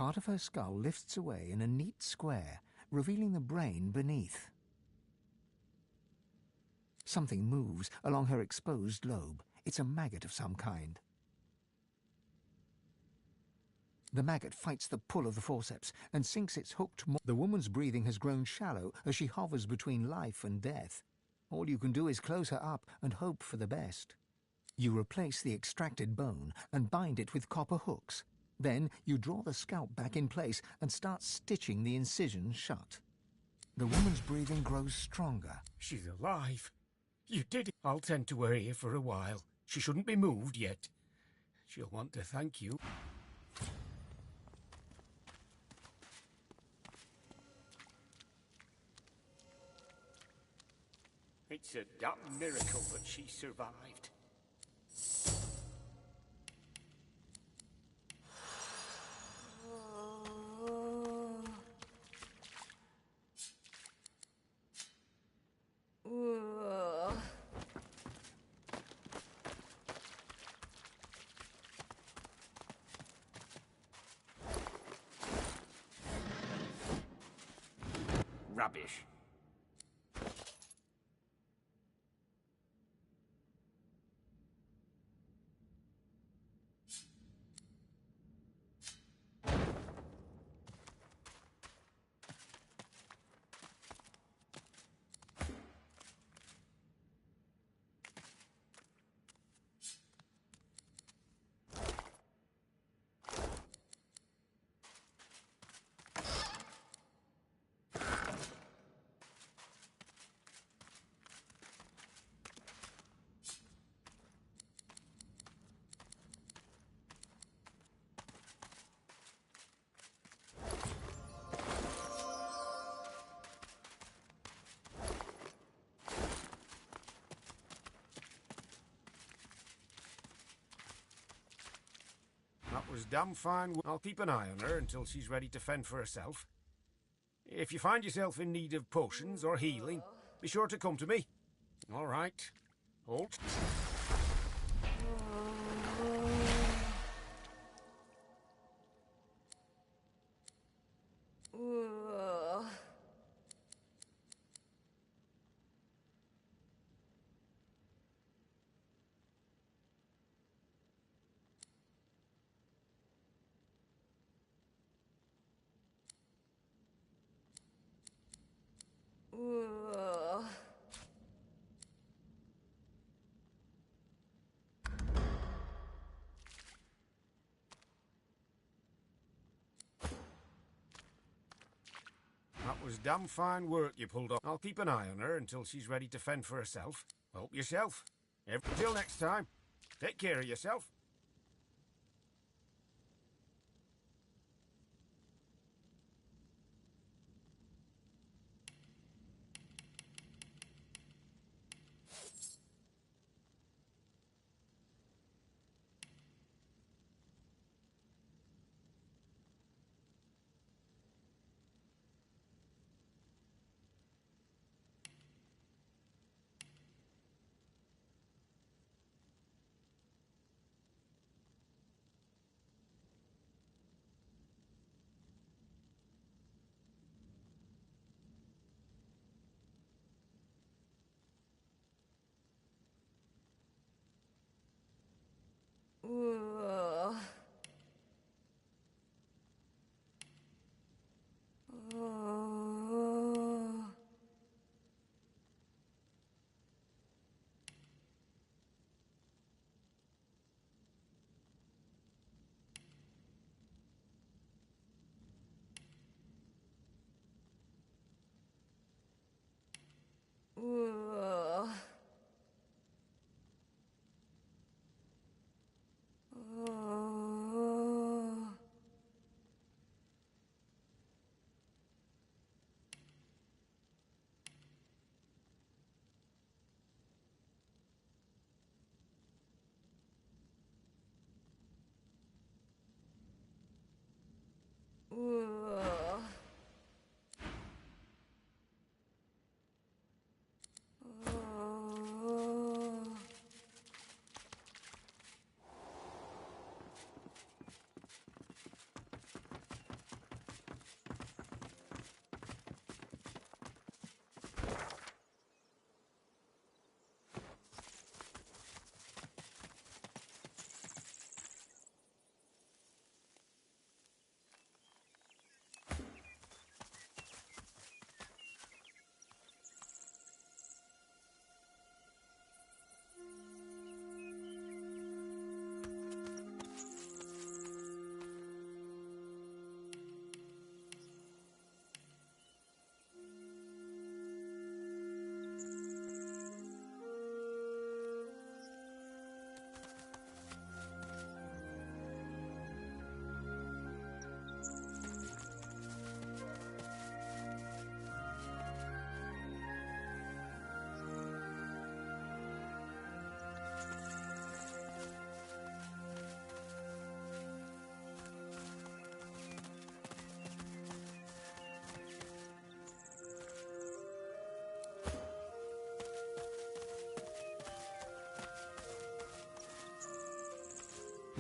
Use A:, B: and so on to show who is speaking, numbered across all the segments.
A: Part of her skull lifts away in a neat square, revealing the brain beneath. Something moves along her exposed lobe. It's a maggot of some kind. The maggot fights the pull of the forceps and sinks its hooked The woman's breathing has grown shallow as she hovers between life and death. All you can do is close her up and hope for the best. You replace the extracted bone and bind it with copper hooks. Then you draw the scalp back in place and start stitching the incision shut. The woman's breathing grows stronger.
B: She's alive. You did it. I'll tend to her here for a while. She shouldn't be moved yet. She'll want to thank you. It's a damn miracle that she survived. Rubbish. That was damn fine. I'll keep an eye on her until she's ready to fend for herself. If you find yourself in need of potions or healing, be sure to come to me. All right. Halt. That was damn fine work you pulled off. I'll keep an eye on her until she's ready to fend for herself. Help yourself. Till next time, take care of yourself.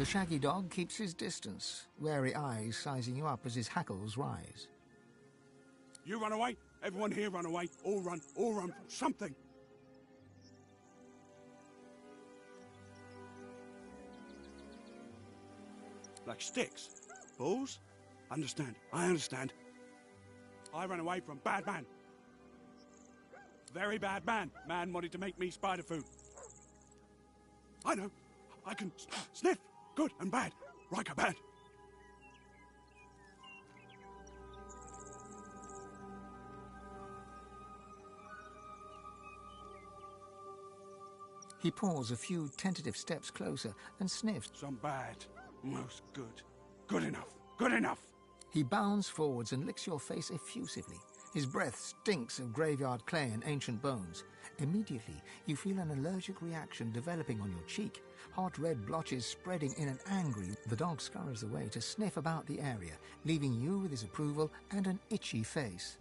A: The shaggy dog keeps his distance, wary eyes sizing you up as his hackles rise.
C: You run away, everyone here run away, all run from something. Like sticks, balls? Understand, I understand. I ran away from bad man. Very bad man. Man wanted to make me spider food. I know, I can sniff good and bad, Riker bad.
A: He paws a few tentative steps closer and sniffs.
C: Some bad, most good. Good enough, good enough.
A: He bounds forwards and licks your face effusively. His breath stinks of graveyard clay and ancient bones. Immediately, you feel an allergic reaction developing on your cheek, hot red blotches spreading in an angry... The dog scurries away to sniff about the area, leaving you with his approval and an itchy face.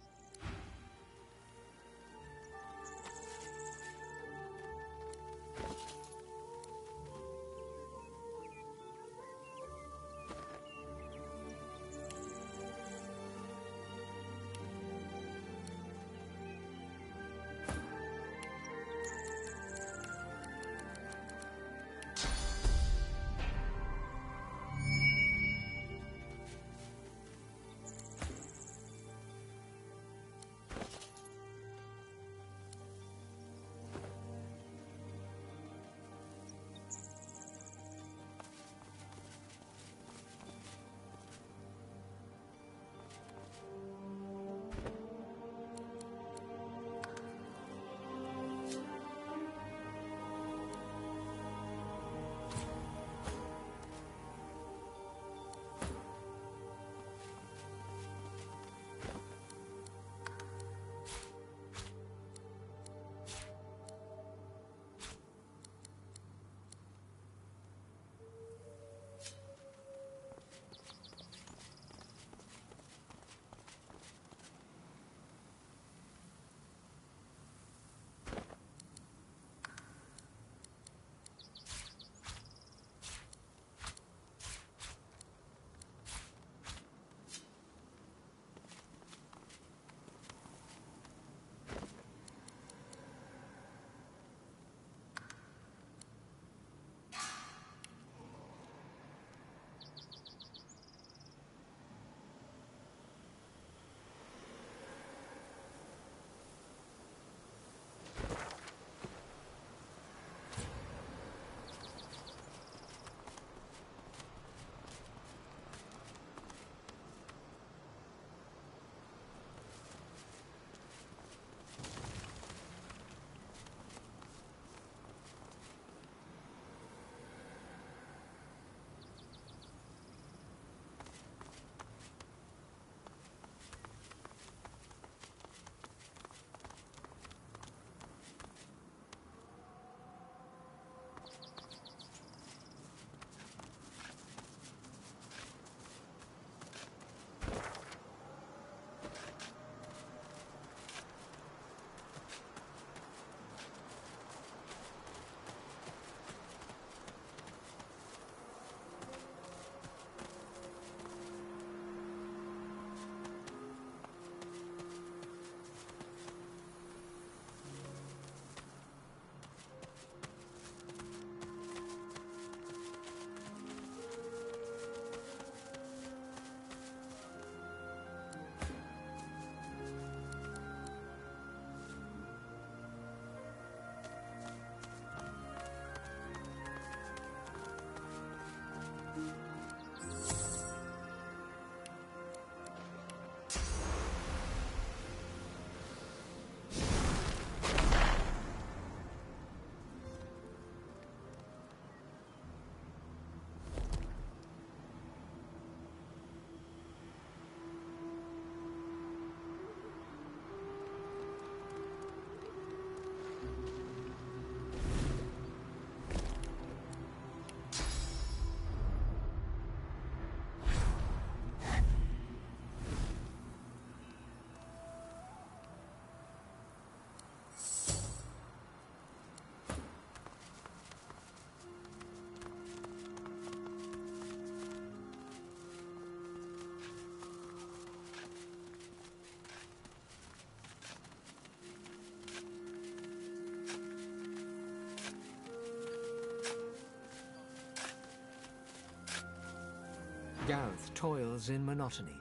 A: Gareth toils in monotony.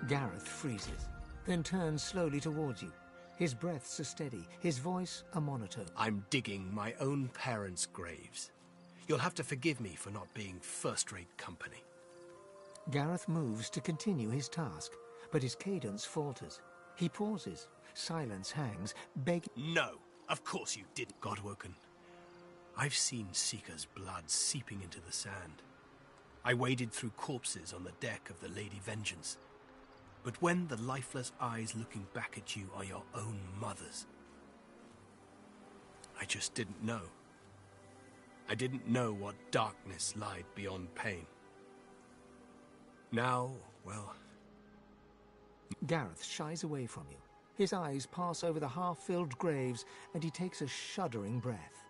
A: Gareth freezes, then turns slowly towards you. His breaths are steady, his voice a monotone.
D: I'm digging my own parents' graves. You'll have to forgive me for not being first-rate company.
A: Gareth moves to continue his task, but his cadence falters. He pauses. Silence hangs, begging.
D: No, of course you didn't, Godwoken. I've seen Seeker's blood seeping into the sand. I waded through corpses on the deck of the Lady Vengeance. But when the lifeless eyes looking back at you are your own mother's, I just didn't know. I didn't know what darkness lied beyond pain. Now, well...
A: Gareth shies away from you. His eyes pass over the half-filled graves, and he takes a shuddering breath.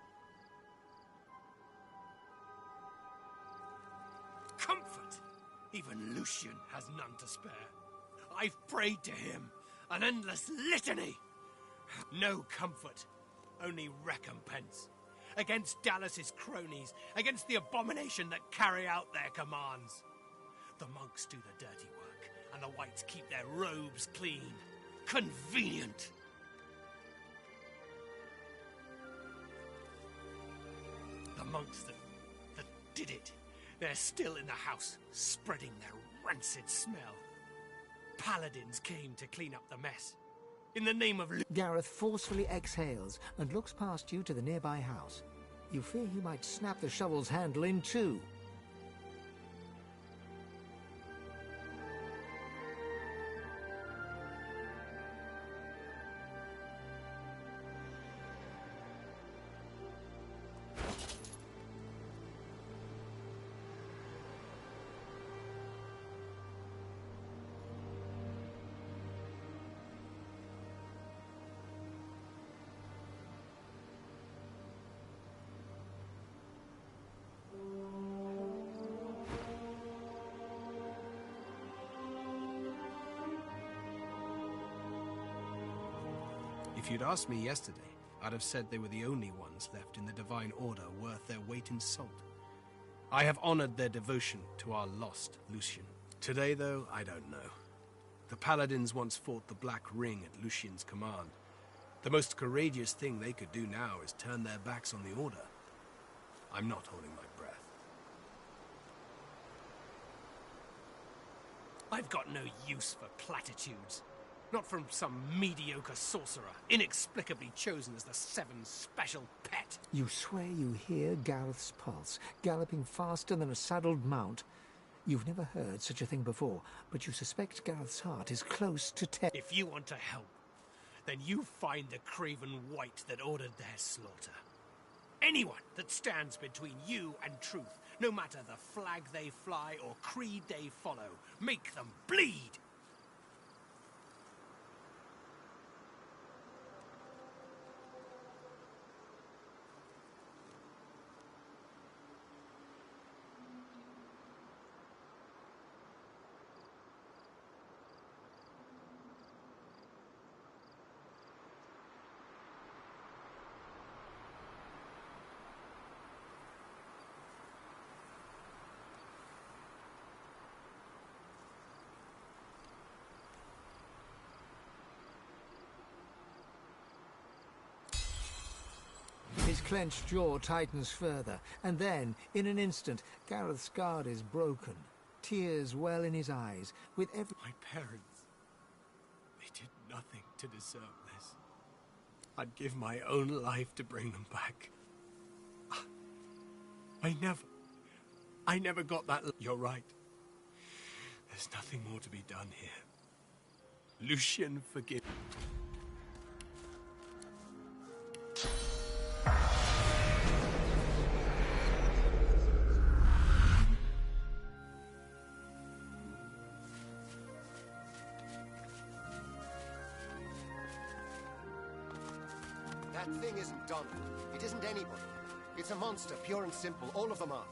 D: Comfort! Even Lucian has none to spare. I've prayed to him, an endless litany. No comfort, only recompense. Against Dallas's cronies, against the abomination that carry out their commands. The monks do the dirty work, and the whites keep their robes clean. Convenient. The monks that did it, they're still in the house, spreading their rancid smell. Paladins came to clean up the mess. In the name of...
A: Gareth forcefully exhales and looks past you to the nearby house. You fear he might snap the shovel's handle in two.
D: If you'd asked me yesterday, I'd have said they were the only ones left in the Divine Order worth their weight in salt. I have honored their devotion to our lost Lucian. Today, though, I don't know. The Paladins once fought the Black Ring at Lucian's command. The most courageous thing they could do now is turn their backs on the Order. I'm not holding my breath. I've got no use for platitudes. Not from some mediocre sorcerer, inexplicably chosen as the Seven's special pet.
A: You swear you hear Gareth's pulse, galloping faster than a saddled mount. You've never heard such a thing before, but you suspect Gareth's heart is close to
D: If you want to help, then you find the craven wight that ordered their slaughter. Anyone that stands between you and truth, no matter the flag they fly or creed they follow, make them bleed!
A: His clenched jaw tightens further, and then, in an instant, Gareth's guard is broken. Tears well in his eyes, with every...
D: My parents, they did nothing to deserve this. I'd give my own life to bring them back. I never got that... You're right. There's nothing more to be done here. Lucian, forgive...
E: That thing isn't Donald. It isn't anybody. It's a monster, pure and simple. All of them are.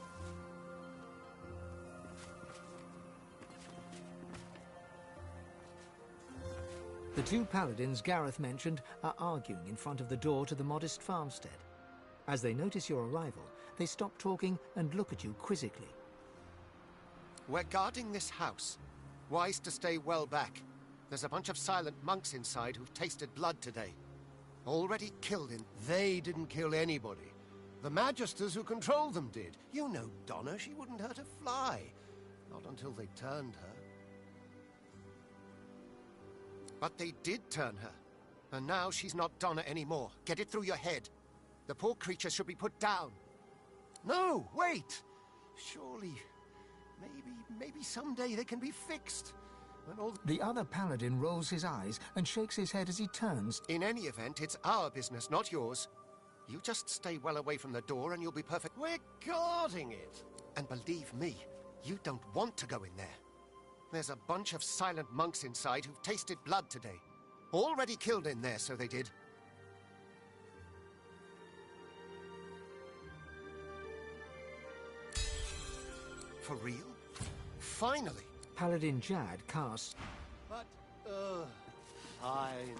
A: The two paladins Gareth mentioned are arguing in front of the door to the modest farmstead. As they notice your arrival, they stop talking and look at you quizzically.
E: We're guarding this house. Wise to stay well back. There's a bunch of silent monks inside who've tasted blood today. Already killed in. They didn't kill anybody. The magisters who control them did. You know Donna, she wouldn't hurt a fly. Not until they turned her. But they did turn her. And now she's not Donna anymore. Get it through your head. The poor creature should be put down. No, wait! Surely, maybe someday they can be fixed. When all...
A: The other paladin rolls his eyes and shakes his head as he turns.
E: In any event, it's our business, not yours. You just stay well away from the door and you'll be perfect. We're guarding it. And believe me, you don't want to go in there. There's a bunch of silent monks inside who've tasted blood today. Already killed in there, so they did. For real? Finally!
A: Paladin Jad casts...
E: But, fine.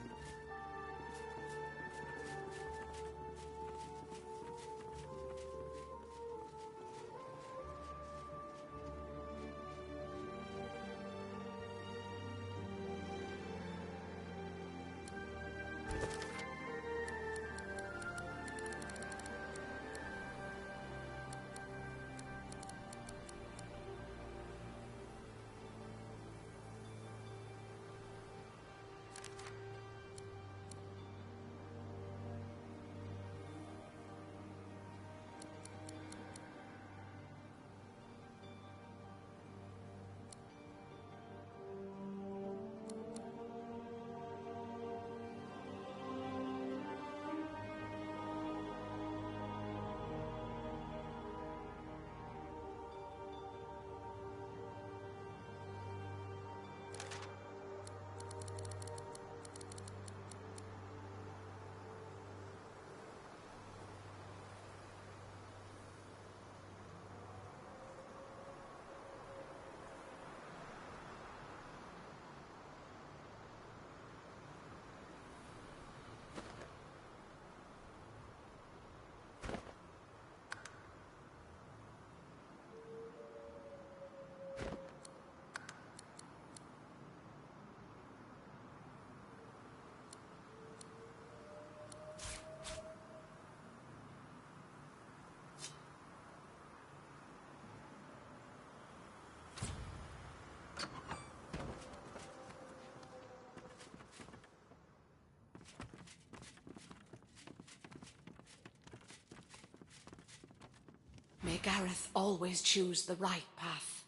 F: May Gareth always choose the right path.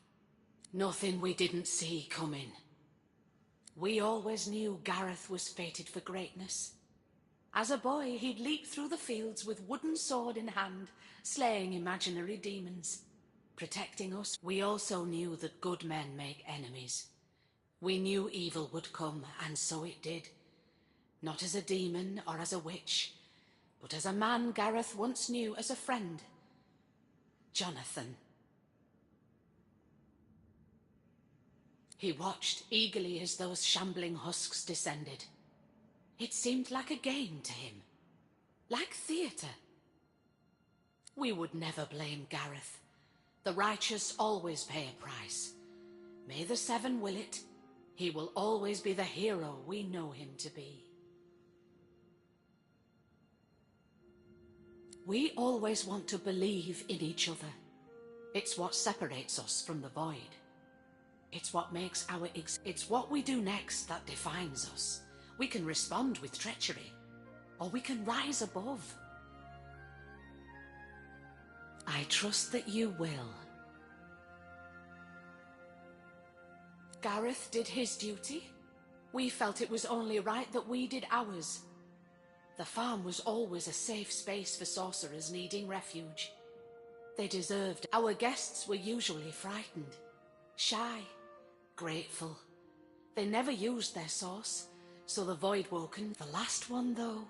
F: Nothing we didn't see coming. We always knew Gareth was fated for greatness. As a boy, he'd leap through the fields with wooden sword in hand, slaying imaginary demons. Protecting us, we also knew that good men make enemies. We knew evil would come, and so it did. Not as a demon or as a witch, but as a man Gareth once knew as a friend. Jonathan. He watched eagerly as those shambling husks descended. It seemed like a game to him, like theatre. We would never blame Gareth. The righteous always pay a price. May the Seven will it. He will always be the hero we know him to be. We always want to believe in each other. It's what separates us from the void. It's what makes it's what we do next that defines us. We can respond with treachery, or we can rise above. I trust that you will. Gareth did his duty. We felt it was only right that we did ours. The farm was always a safe space for sorcerers needing refuge. They deserved. Our guests were usually frightened, shy, grateful. They never used their sauce, so the Voidwoken, the last one though,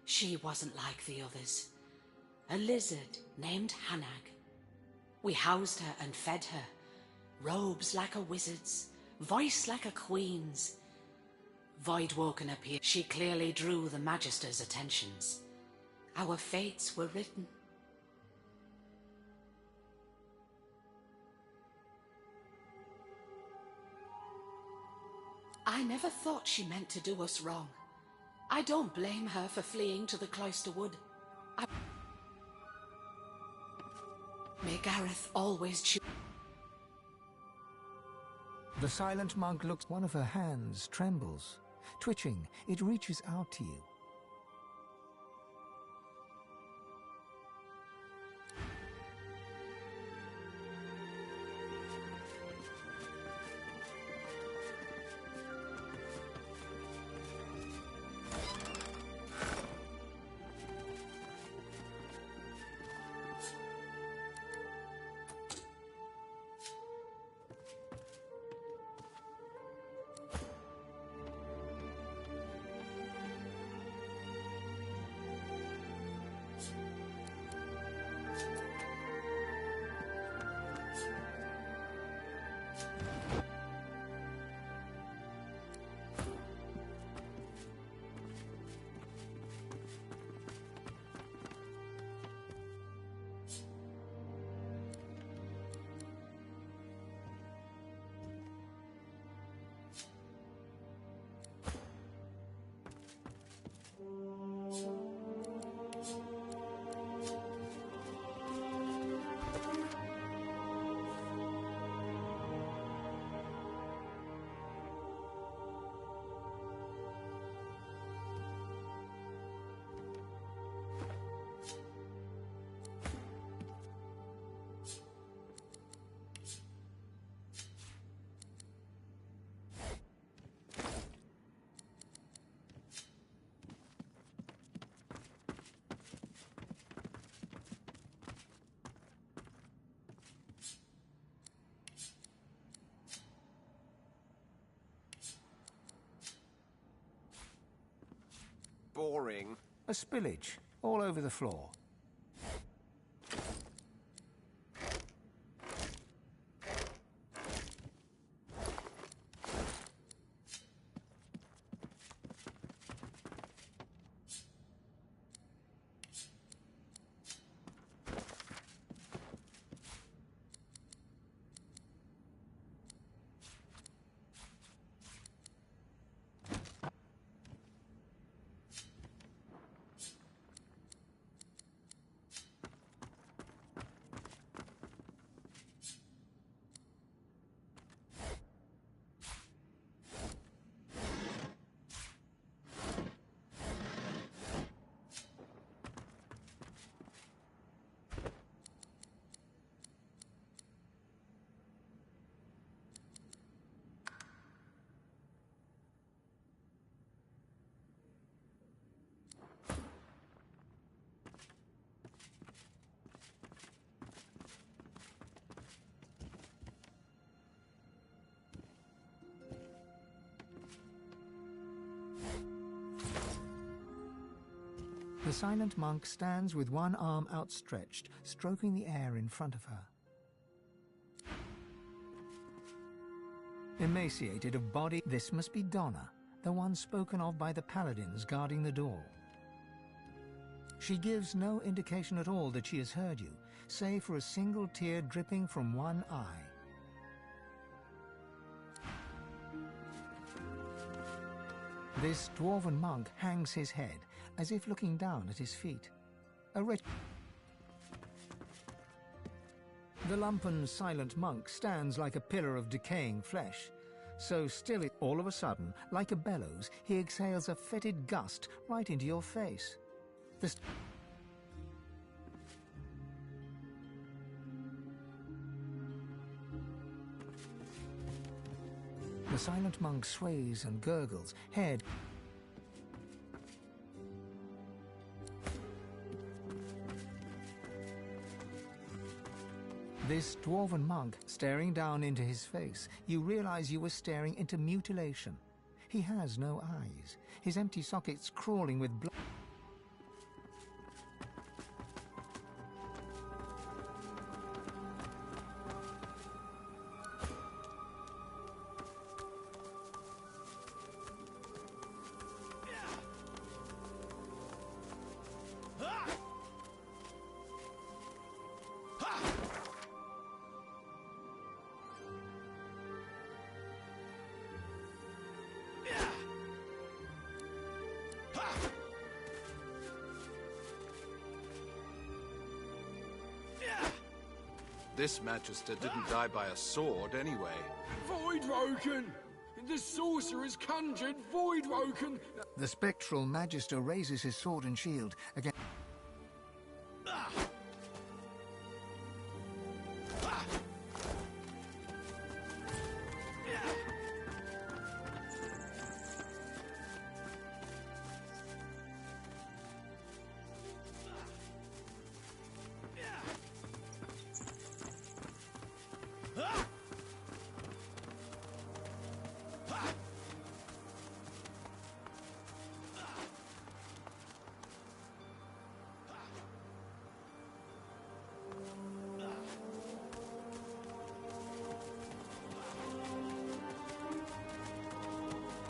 F: she wasn't like the others. A lizard named Hanag. We housed her and fed her. Robes like a wizard's, voice like a queen's. Voidwoken appeared. She clearly drew the Magister's attentions. Our fates were written. I never thought she meant to do us wrong. I don't blame her for fleeing to the Cloister Wood. May Gareth always choose.
A: The silent monk looks. One of her hands trembles. Twitching, it reaches out to you.
E: Boring.
A: A spillage all over the floor. The silent monk stands with one arm outstretched, stroking the air in front of her. Emaciated of body, this must be Donna, the one spoken of by the paladins guarding the door. She gives no indication at all that she has heard you, save for a single tear dripping from one eye. This dwarven monk hangs his head, as if looking down at his feet. The lumpen silent monk stands like a pillar of decaying flesh. So still, all of a sudden, like a bellows, he exhales a fetid gust right into your face. The silent monk sways and gurgles, head. This dwarven monk staring down into his face, you realize you were staring into mutilation. He has no eyes, his empty sockets crawling with blood.
G: This Magister didn't die by a sword anyway.
H: Voidwoken! The sorcerer's conjured Voidwoken!
A: The spectral Magister raises his sword and shield against...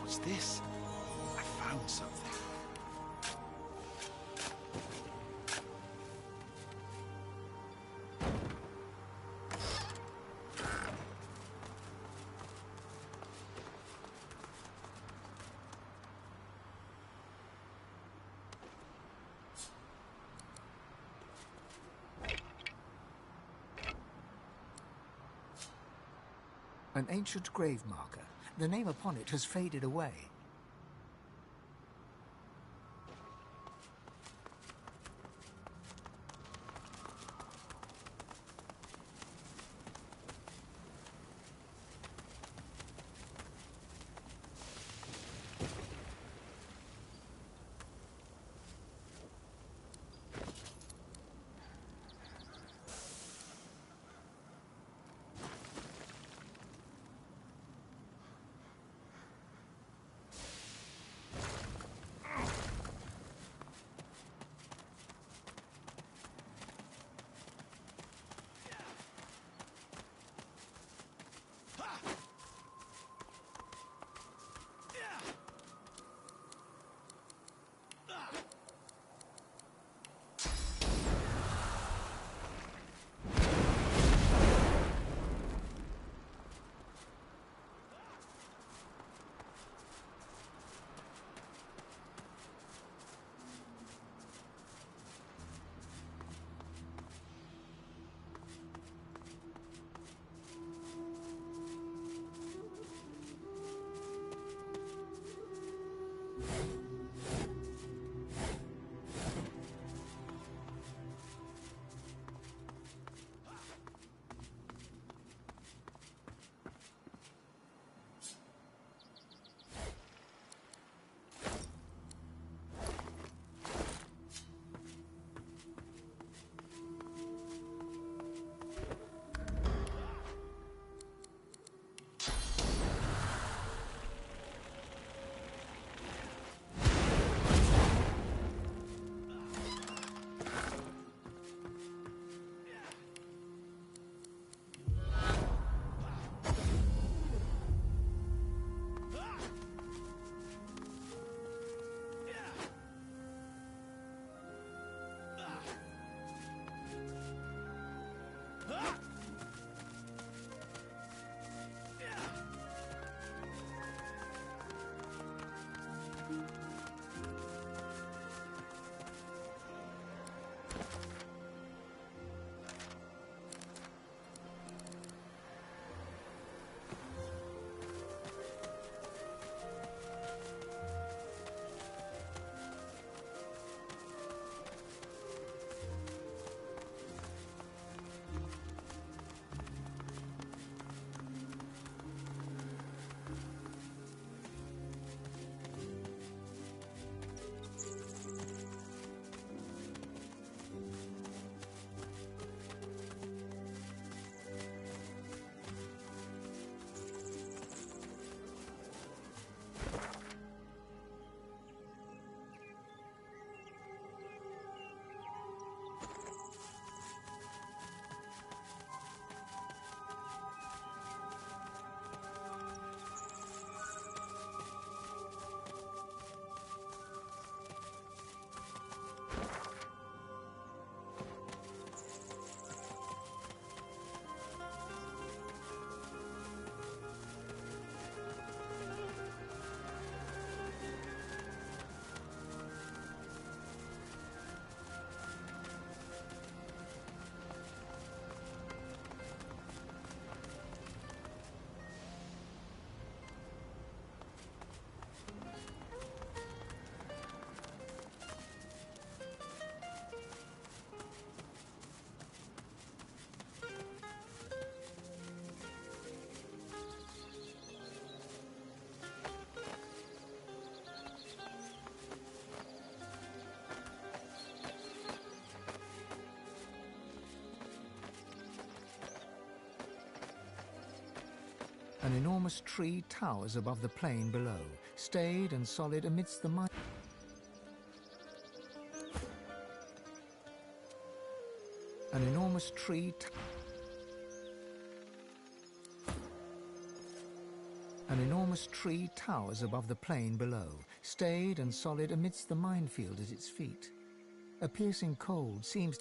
G: What's this? I found something.
A: An ancient grave marker. The name upon it has faded away. An enormous tree towers above the plain below, staid and solid amidst the mine. An enormous tree towers above the plain below, staid and solid amidst the minefield at its feet. A piercing cold seems...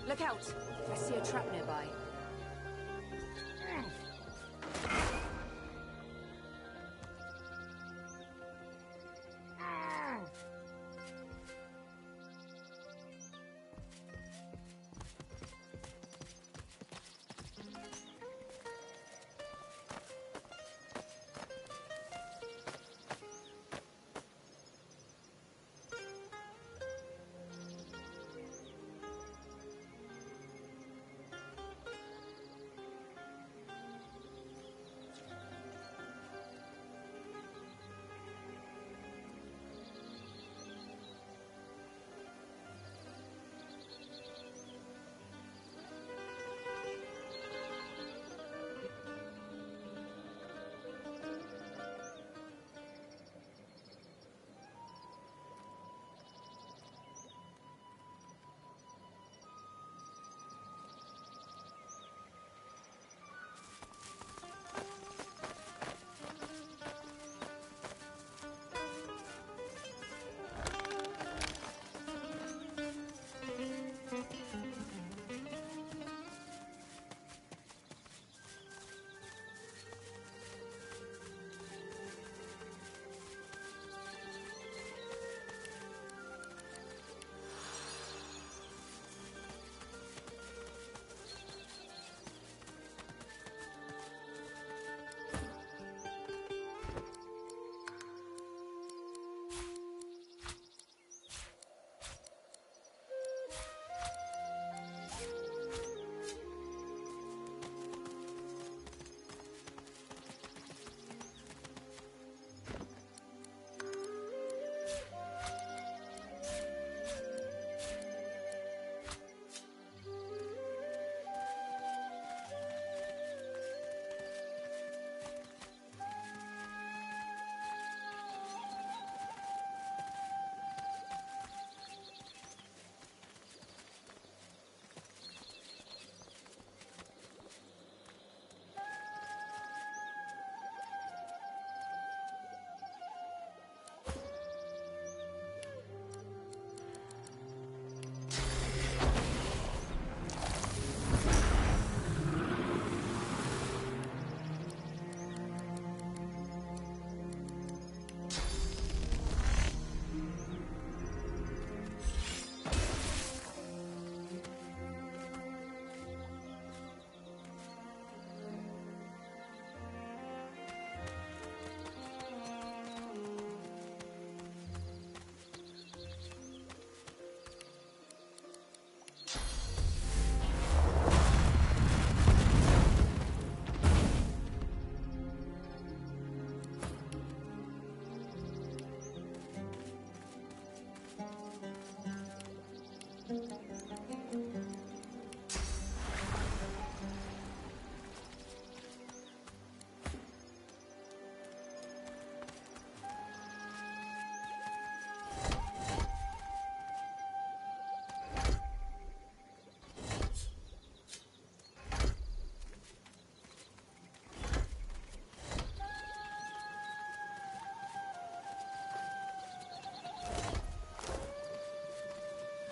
I: Look out! I see a trap nearby.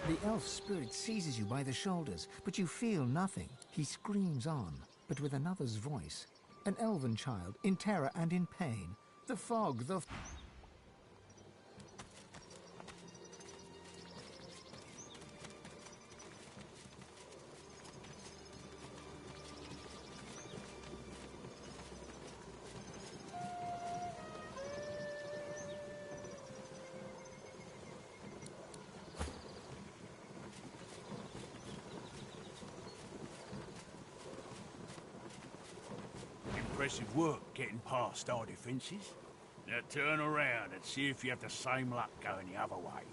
A: The elf spirit seizes you by the shoulders, but you feel nothing. He screams on, but with another's voice. An elven child, in terror and in pain. The fog, the...
C: Impressive work getting past our defences. Now turn around and see if you have the same luck going the other way.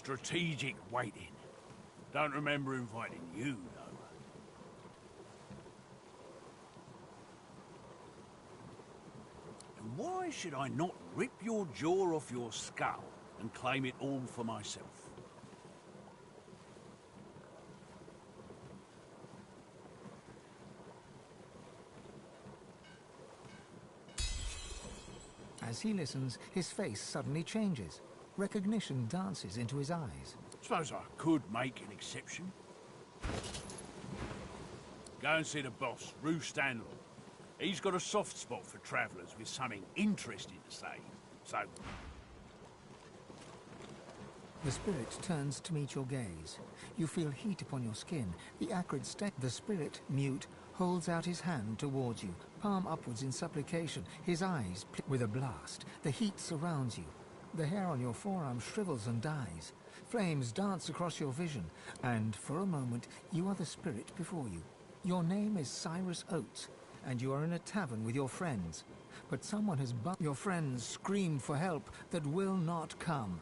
C: Strategic waiting. Don't remember inviting you, though. And why should I not rip your jaw off your skull and claim it all for myself?
A: As he listens, his face suddenly changes. Recognition dances into his eyes.
C: Suppose I could make an exception. Go and see the boss, Rue Stanley. He's got a soft spot for travellers with something interesting to say. So...
A: The spirit turns to meet your gaze. You feel heat upon your skin, the acrid stain. The spirit, mute, holds out his hand towards you, palm upwards in supplication, his eyes with a blast. The heat surrounds you. The hair on your forearm shrivels and dies. Flames dance across your vision, and for a moment you are the spirit before you. Your name is Cyrus Oates, and you are in a tavern with your friends. But someone has bumped. Your friends scream for help that will not come.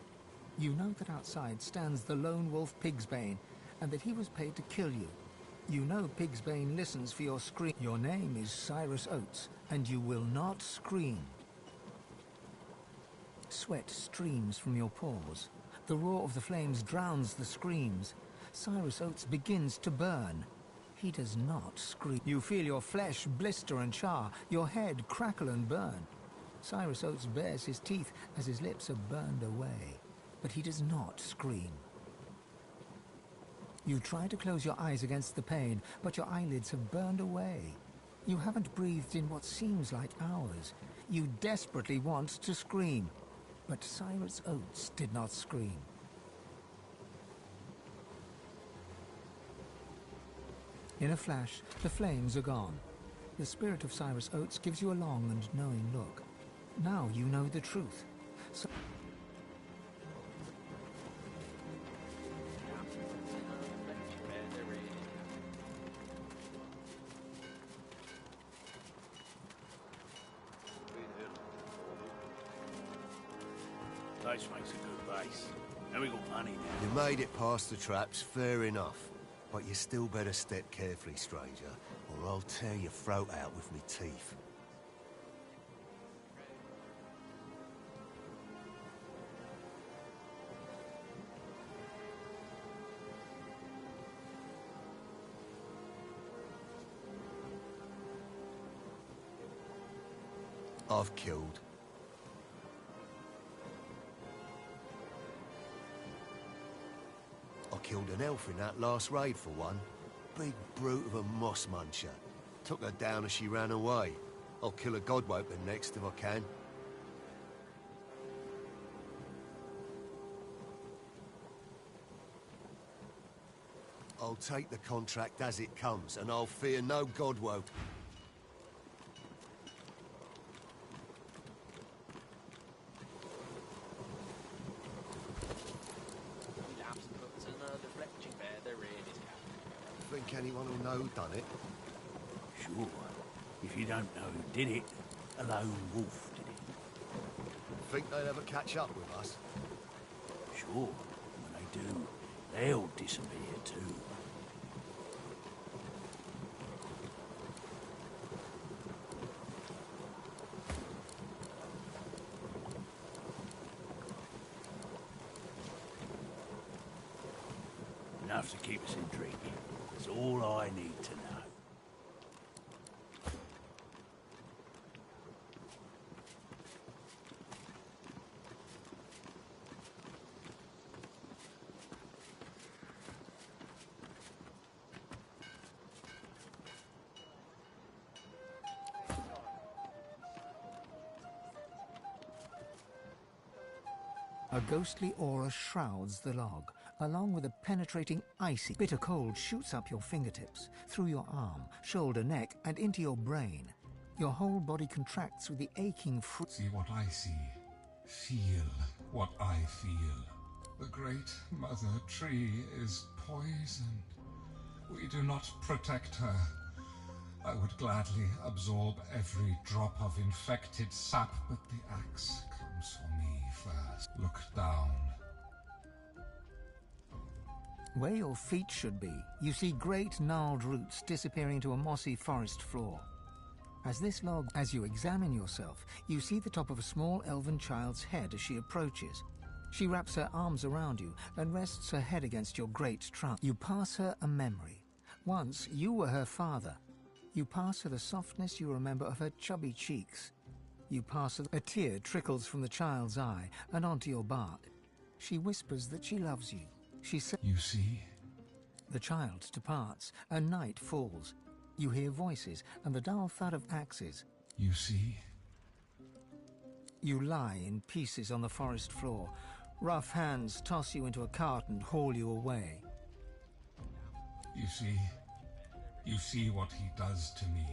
A: You know that outside stands the lone wolf Pigsbane, and that he was paid to kill you. You know Pigsbane listens for your scream. Your name is Cyrus Oates, and you will not scream. Sweat streams from your pores. The roar of the flames drowns the screams. Cyrus Oates begins to burn. He does not scream. You feel your flesh blister and char, your head crackle and burn. Cyrus Oates bares his teeth as his lips are burned away, but he does not scream. You try to close your eyes against the pain, but your eyelids have burned away. You haven't breathed in what seems like hours. You desperately want to scream, but Cyrus Oates did not scream. In a flash, the flames are gone. The spirit of Cyrus Oates gives you a long and knowing look. Now you know the truth. So
C: Place makes a good base. And we got money now.
E: You made it past the traps, fair enough. But you still better step carefully, stranger, or I'll tear your throat out with me teeth. I've killed. I killed an elf in that last raid for one. Big brute of a moss muncher. Took her down as she ran away. I'll kill a godwoken next if I can. I'll take the contract as it comes, and I'll fear no godwoke. Think anyone will know who done it?
C: Sure. If you don't know who did it, a lone wolf did it.
E: Think they'll ever catch up with us?
C: Sure. When they do, they'll disappear too. Enough to keep us intrigued. That's all I need to know.
A: A ghostly aura shrouds the log, along with a penetrating, icy, bitter cold shoots up your fingertips, through your arm, shoulder, neck, and into your brain. Your whole body contracts with the aching
J: See what I see. Feel what I feel. The great mother tree is poisoned. We do not protect her. I would gladly absorb every drop of infected sap, but the axe comes for me first. Look down.
A: Where your feet should be, you see great gnarled roots disappearing into a mossy forest floor. As you examine yourself, you see the top of a small elven child's head as she approaches. She wraps her arms around you and rests her head against your great trunk. You pass her a memory. Once you were her father. You pass her the softness you remember of her chubby cheeks. You pass her. A tear trickles from the child's eye and onto your bark. She whispers that she loves you. She says,
J: You see?
A: The child departs, and night falls. You hear voices and the dull thud of axes.
J: You see?
A: You lie in pieces on the forest floor. Rough hands toss you into a cart and haul you away.
J: You see? You see what he does to me.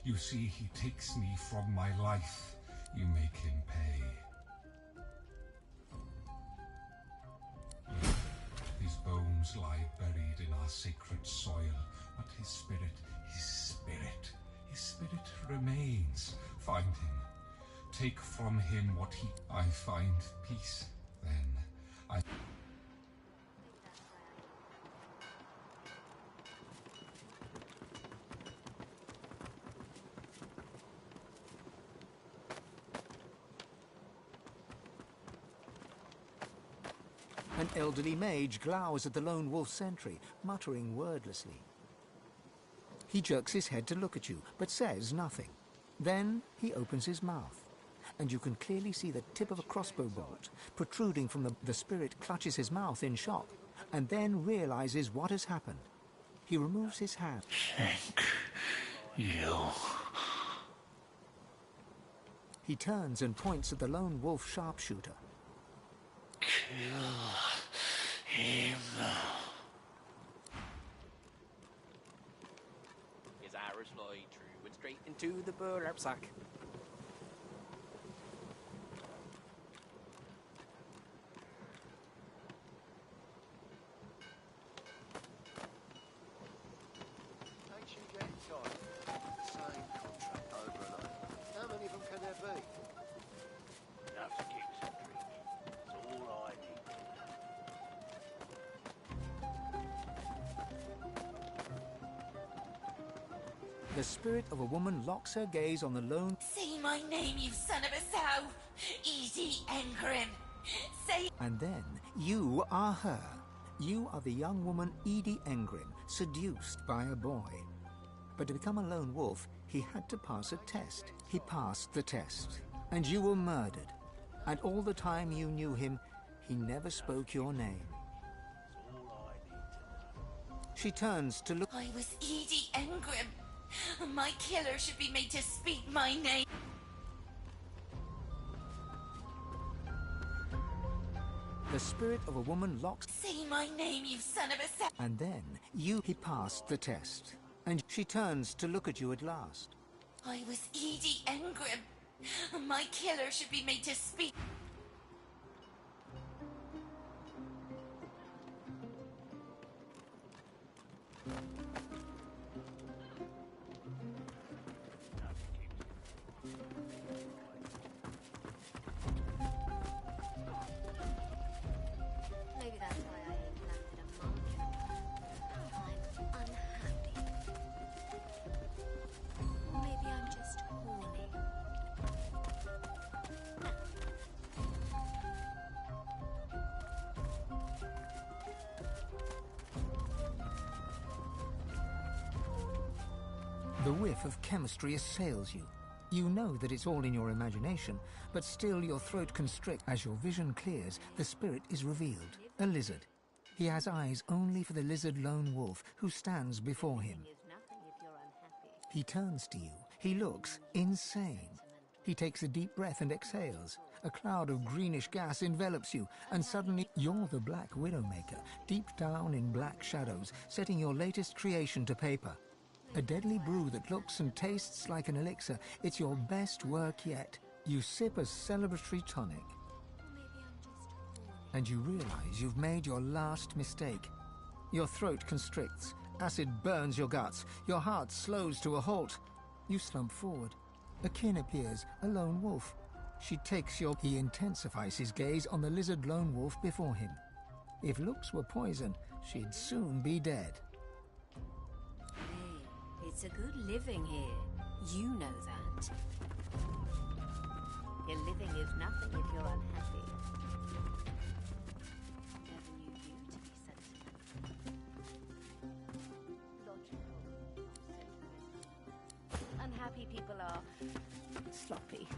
J: You see he takes me from my life. You make him pay. His bones lie buried in our sacred soil, but his spirit remains. Find him. Take from him what he... I find peace, then.
A: An elderly mage glowers at the lone wolf sentry, muttering wordlessly. He jerks his head to look at you, but says nothing. Then he opens his mouth, and you can clearly see the tip of a crossbow bolt protruding from the spirit clutches his mouth in shock, and then realizes what has happened. He removes his hand.
K: Thank you.
A: He turns and points at the lone wolf sharpshooter.
K: Kill him.
L: His arrows fly true and straight into the burlap sack.
E: Ain't you getting tired? Same contract over and over. How many of them can there be?
K: Enough to keep some drink. It's all I need.
A: The spirit of a woman locks her gaze on the lone...
M: Say my name, you son of a sow! Easy, Engrim! Say...
A: And then, you are her. You are the young woman Edie Engrim, seduced by a boy. But to become a lone wolf, he had to pass a test. He passed the test. And you were murdered. And all the time you knew him, he never spoke your name. She turns to look...
M: I was Edie Engrim. My killer should be made to speak my name.
A: The spirit of a woman locks...
M: Say my name, you son of a sow!
A: And then, he passed the test. And she turns to look at you at last.
M: I was Edie Engrim. My killer should be made to speak...
N: Maybe that's why I ain't landed a monk. I'm unhappy. Or maybe I'm just horny.
A: The whiff of chemistry assails you. You know that it's all in your imagination, but still your throat constricts. As your vision clears, the spirit is revealed. A lizard. He has eyes only for the lizard lone wolf who stands before him. He turns to you. He looks insane. He takes a deep breath and exhales. A cloud of greenish gas envelops you, and suddenly you're the Black Widowmaker, deep down in black shadows, setting your latest creation to paper. A deadly brew that looks and tastes like an elixir. It's your best work yet. You sip a celebratory tonic. And you realize you've made your last mistake. Your throat constricts. Acid burns your guts. Your heart slows to a halt. You slump forward. A kin appears, a lone wolf. She takes your... He intensifies his gaze on the lizard lone wolf before him. If looks were poison, she'd soon be dead.
O: Hey, it's a good living here. You know that. Your living is nothing if you're unhappy. Never knew you to be sentimental. Logical. Unhappy people are sloppy,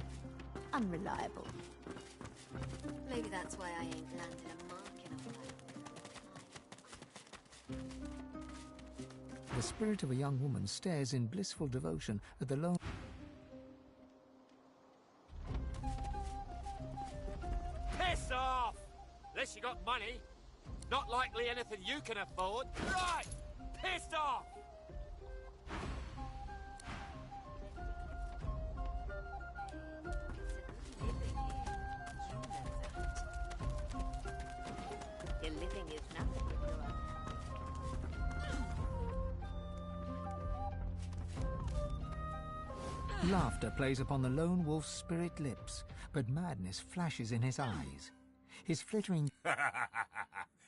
O: unreliable. Maybe that's why I ain't landed a mark in a while.
A: The spirit of a young woman stares in blissful devotion at the lone...
P: Piss off! Unless you got money. Not likely anything you can afford. Right! Piss off!
O: Your living is nothing if you're unhappy.
A: Laughter plays upon the lone wolf's spirit lips, but madness flashes in his eyes. His flittering...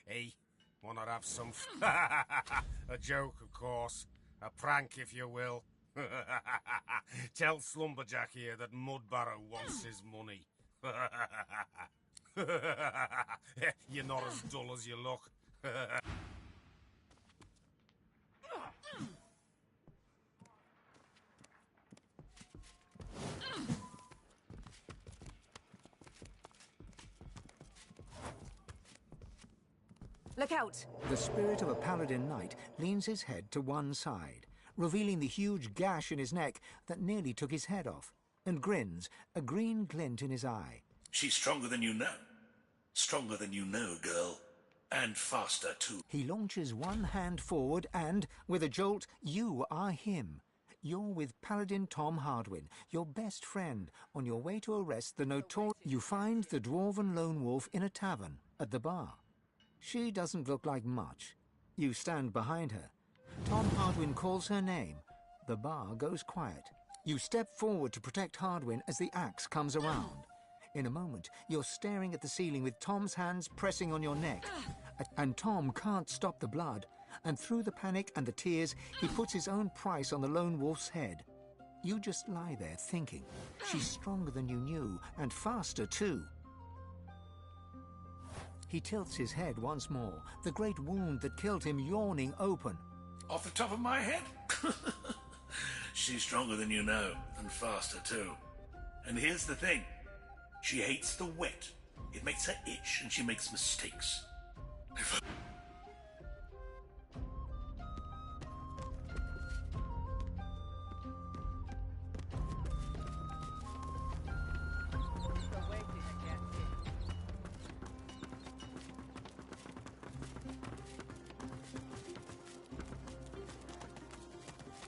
B: Hey, wanna have some a joke, of course. A prank, if you will. Tell Slumberjack here that Mudbarrow wants his money. You're not as dull as you look.
I: Look out!
A: The spirit of a paladin knight leans his head to one side, revealing the huge gash in his neck that nearly took his head off, and grins, a green glint in his eye.
Q: She's stronger than you know. Stronger than you know, girl. And faster, too.
A: He launches one hand forward and, with a jolt, you are him. You're with Paladin Tom Hardwin, your best friend, on your way to arrest the notorious... You find the dwarven lone wolf in a tavern, at the bar. She doesn't look like much. You stand behind her. Tom Hardwin calls her name. The bar goes quiet. You step forward to protect Hardwin as the axe comes around. In a moment, you're staring at the ceiling with Tom's hands pressing on your neck. And Tom can't stop the blood. And through the panic and the tears, he puts his own price on the lone wolf's head. You just lie there thinking. She's stronger than you knew, and faster too. He tilts his head once more, the great wound that killed him yawning open.
Q: Off the top of my head? She's stronger than you know, and faster too. And here's the thing. She hates the wet. It makes her itch, and she makes mistakes.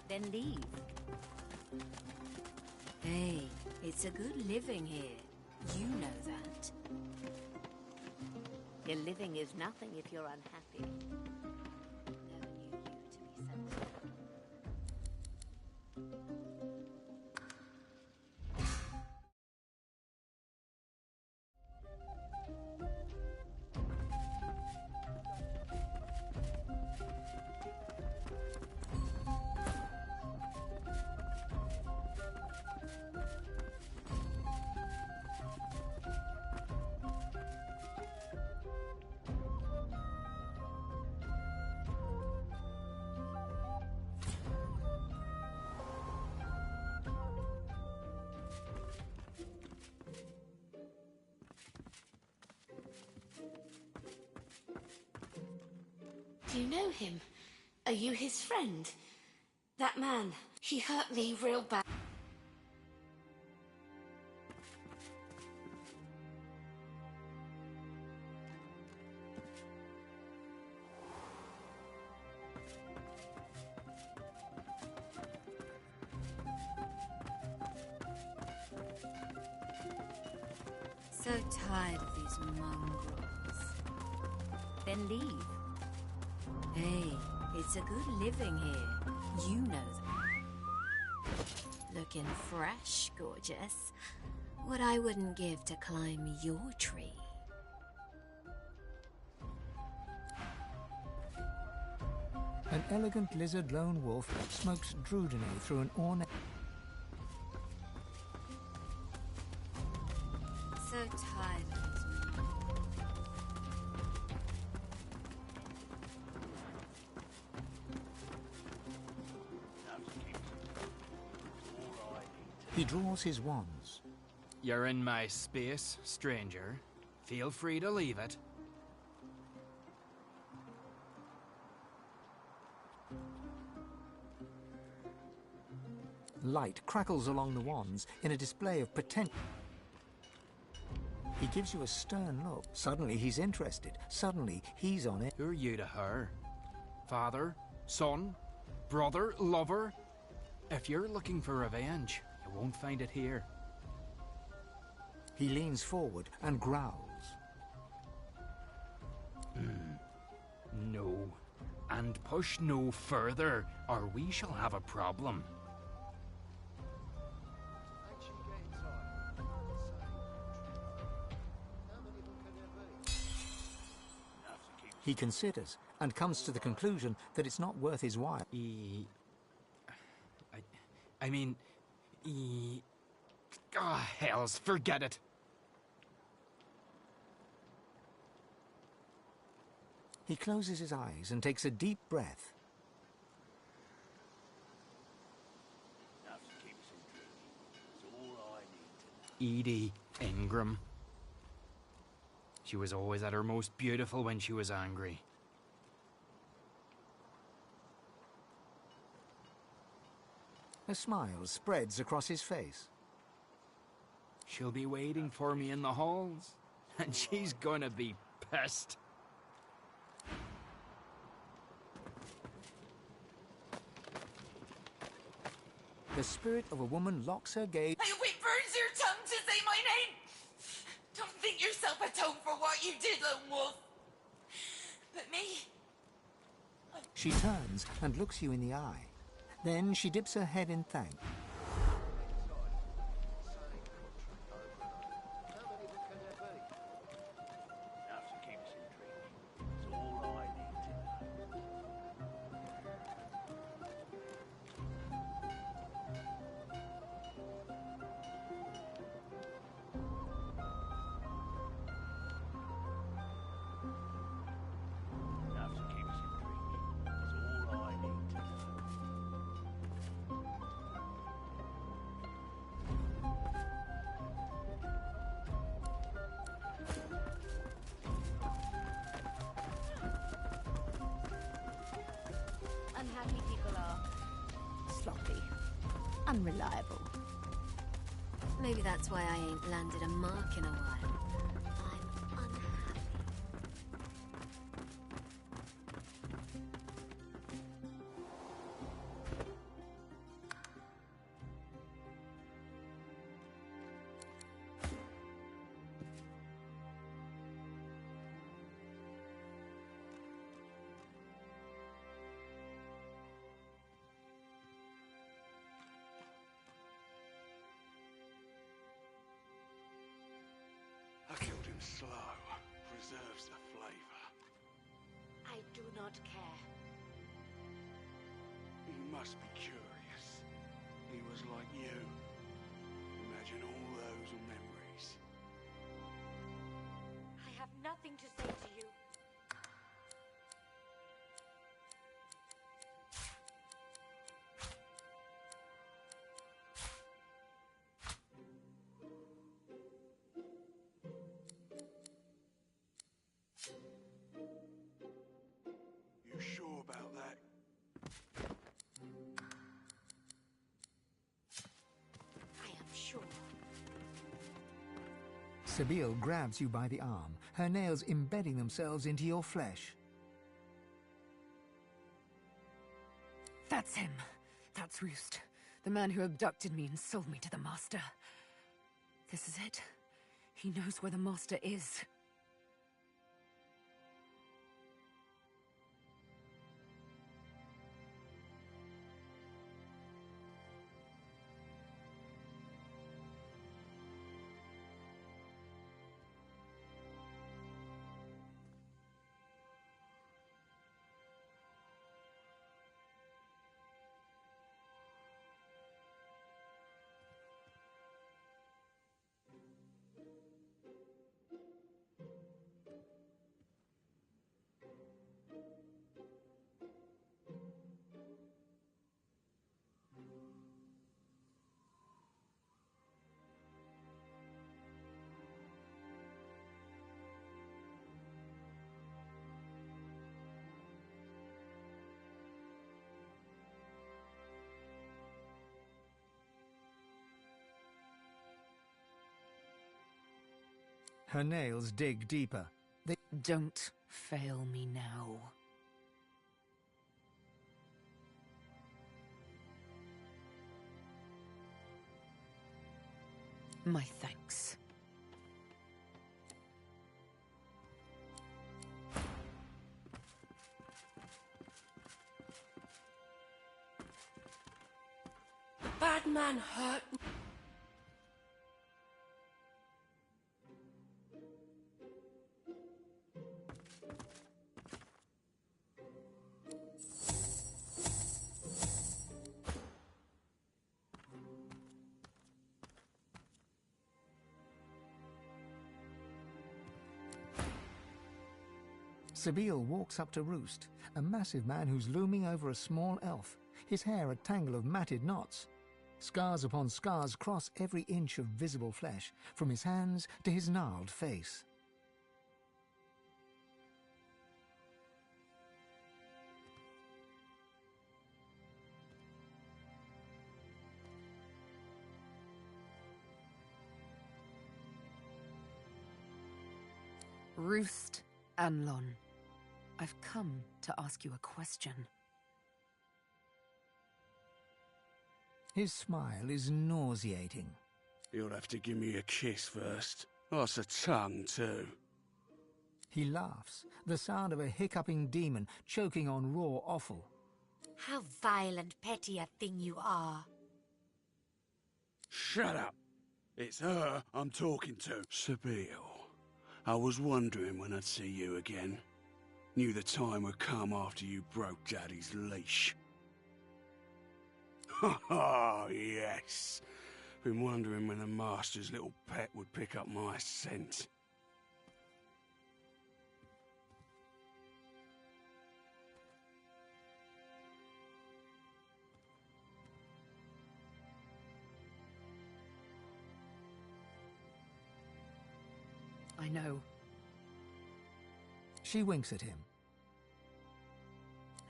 O: Then leave. Hey, it's a good living here. You know that. Your living is nothing if you're unhappy. Never knew you to be sentimental.
F: Do you know him? Are you his friend? That man, he hurt me real bad.
O: So tired of these mongrels. Then leave. Hey, it's a good living here. You know that. Looking fresh, gorgeous. What I wouldn't give to climb your tree.
A: An elegant lizard lone wolf smokes Drudenay through an ornate...
O: So tired.
A: He draws his wands.
R: You're in my space, stranger. Feel free to leave it.
A: Light crackles along the wands in a display of potential. He gives you a stern look. Suddenly he's interested. Suddenly he's on it.
R: Who are you to her? Father? Son? Brother? Lover? If you're looking for revenge, you won't find it here.
A: He leans forward and growls.
R: No. And push no further, or we shall have a problem.
A: He considers and comes to the conclusion that it's not worth his while.
R: Hells, forget it.
A: He closes his eyes and takes a deep breath.
R: Edie Ingram. She was always at her most beautiful when she was angry.
A: A smile spreads across his face.
R: She'll be waiting for me in the halls, and she's gonna be pissed.
A: The spirit of a woman locks her gaze.
M: I hope it burns your tongue to say my name! Don't think yourself atone for what you did, Lone Wolf. But me...
A: She turns and looks you in the eye. Then she dips her head in thanks.
O: Unhappy people are sloppy, unreliable. Maybe that's why I ain't landed a mark in a while. I'm unhappy.
C: I killed him slow. Preserves the flavor.
F: I do not care.
C: You must be curious. He was like you. Imagine all those memories.
F: I have nothing to say to you.
C: You sure about that?
F: I am sure.
A: Sabine grabs you by the arm, her nails embedding themselves into your flesh.
I: That's him. That's Roost. The man who abducted me and sold me to the Master. This is it. He knows where the Master is.
A: Her nails dig deeper.
I: Don't fail me now. My thanks.
M: Bad man hurt.
A: Sabine walks up to Roost, a massive man who's looming over a small elf, his hair a tangle of matted knots. Scars upon scars cross every inch of visible flesh, from his hands to his gnarled face.
I: Roost Anlon, I've come to ask you a question.
A: His smile is nauseating.
C: You'll have to give me a kiss first. That's a tongue, too.
A: He laughs, the sound of a hiccuping demon choking on raw offal.
N: How vile and petty a thing you are.
C: Shut up. It's her I'm talking to. Sabine, I was wondering when I'd see you again. Knew the time would come after you broke Daddy's leash. Oh, yes. Been wondering when the Master's little pet would pick up my scent.
I: I know.
A: She winks at him.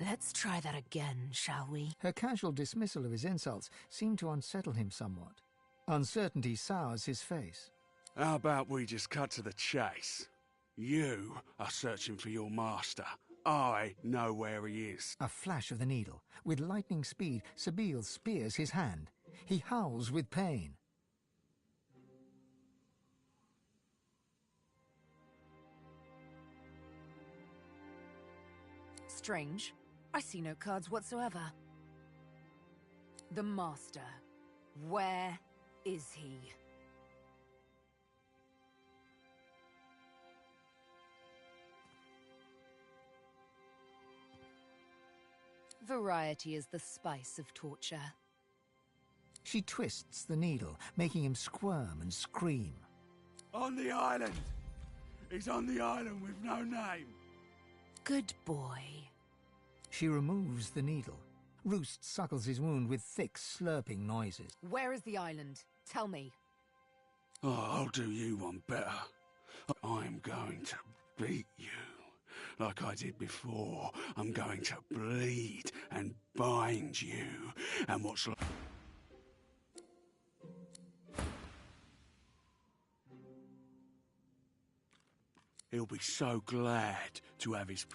I: Let's try that again, shall we?
A: Her casual dismissal of his insults seemed to unsettle him somewhat. Uncertainty sours his face.
C: How about we just cut to the chase? You are searching for your master. I know where he is.
A: A flash of the needle. With lightning speed, Sabine spears his hand. He howls with pain.
I: Strange. I see no cards whatsoever. The Master. Where is he? Variety is the spice of torture.
A: She twists the needle, making him squirm and scream.
C: On the island! He's on the island with no name.
I: Good boy.
A: She removes the needle. Roost suckles his wound with thick, slurping noises.
I: Where is the island? Tell me.
C: Oh, I'll do you one better. I'm going to beat you. Like I did before. I'm going to bleed and bind you. And what's like... He'll be so glad to have his...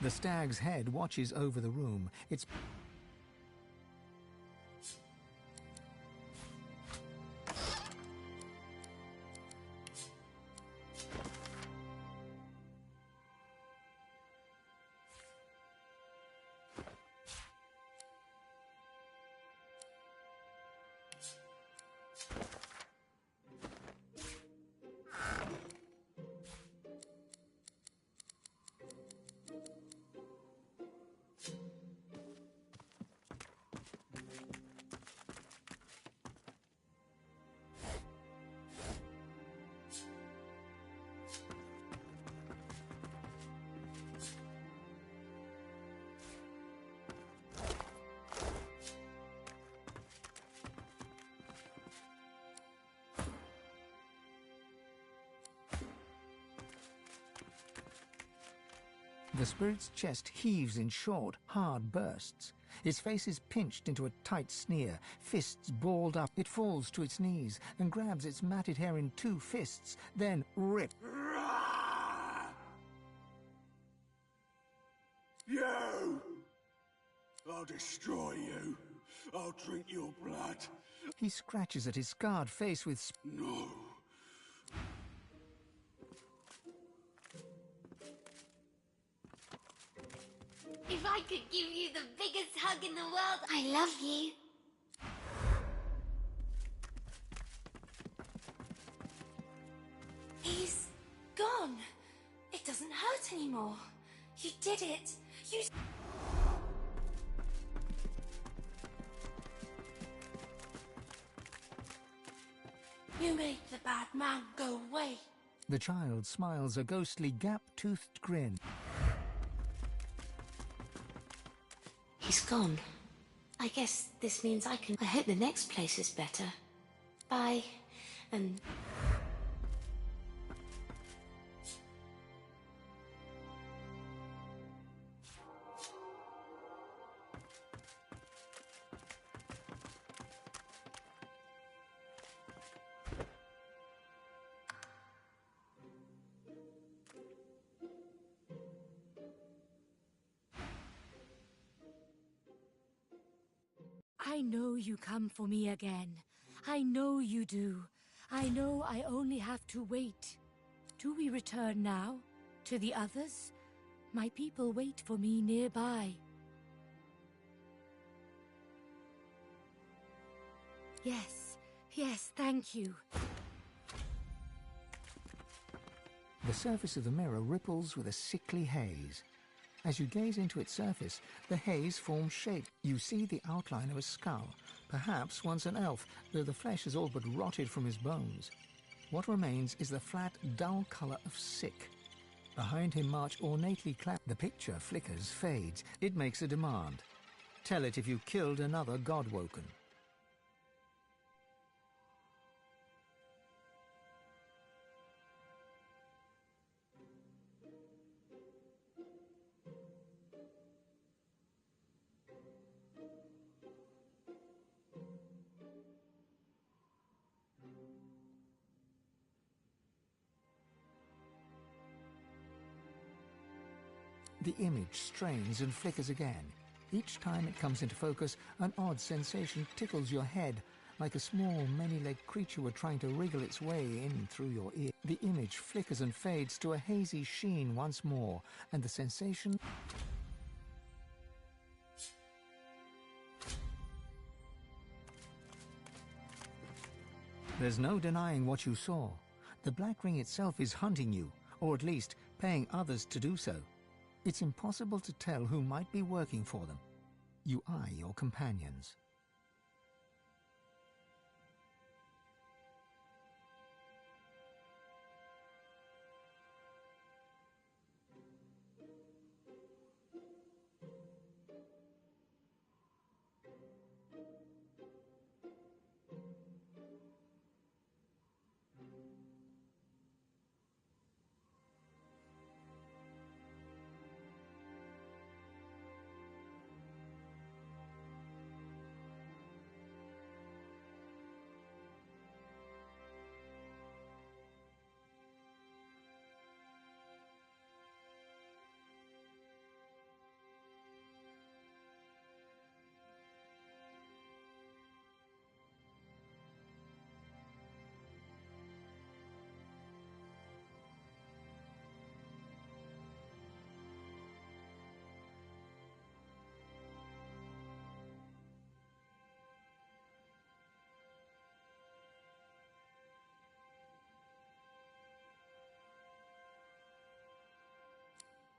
A: The stag's head watches over the room. Its The spirit's chest heaves in short, hard bursts. Its face is pinched into a tight sneer, fists balled up. It falls to its knees and grabs its matted hair in two fists, then rip.
C: You! I'll destroy you. I'll drink your blood.
A: He scratches at his scarred face with...
C: No.
O: If I could give you the biggest hug in the world, I love you.
M: He's gone. It doesn't hurt anymore. You did it. You... You made the bad man go away.
A: The child smiles a ghostly gap-toothed grin.
F: He's gone. I guess this means I can... I hope the next place is better. Bye. And...
N: I know you come for me again. I know you do. I know I only have to wait. Do we return now? To the others? My people wait for me nearby. Yes, yes, thank you.
A: The surface of the mirror ripples with a sickly haze. As you gaze into its surface, the haze forms shape. You see the outline of a skull, perhaps once an elf, though the flesh has all but rotted from his bones. What remains is the flat, dull colour of sick. Behind him march ornately clad. The picture flickers, fades. It makes a demand. Tell it if you killed another Godwoken. The image strains and flickers again. Each time it comes into focus, an odd sensation tickles your head, like a small, many-legged creature were trying to wriggle its way in through your ear. The image flickers and fades to a hazy sheen once more, and the sensation... There's no denying what you saw. The Black Ring itself is hunting you, or at least paying others to do so. It's impossible to tell who might be working for them. You eye your companions.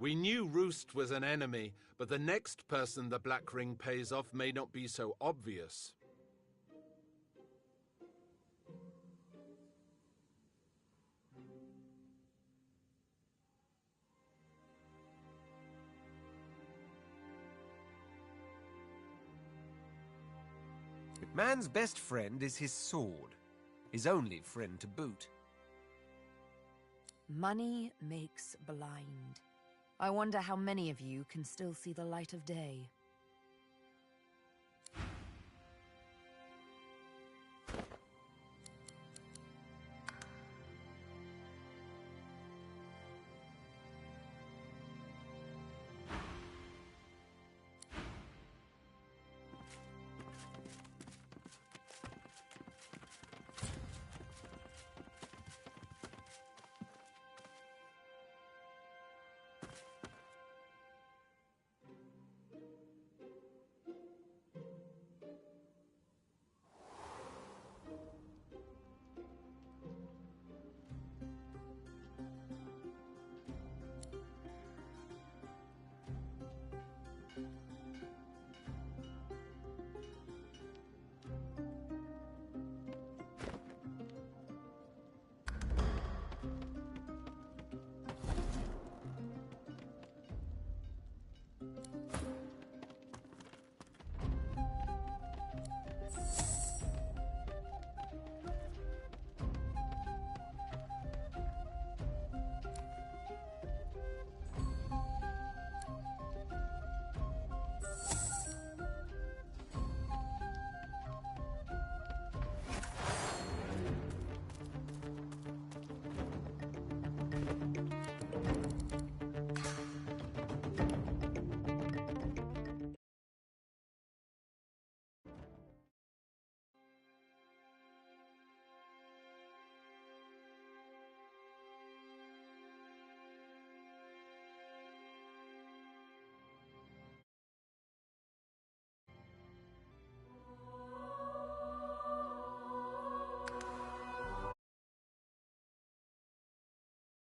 G: We knew Roost was an enemy, but the next person the Black Ring pays off may not be so obvious.
S: Man's best friend is his sword. His only friend to boot.
I: Money makes blind. I wonder how many of you can still see the light of day.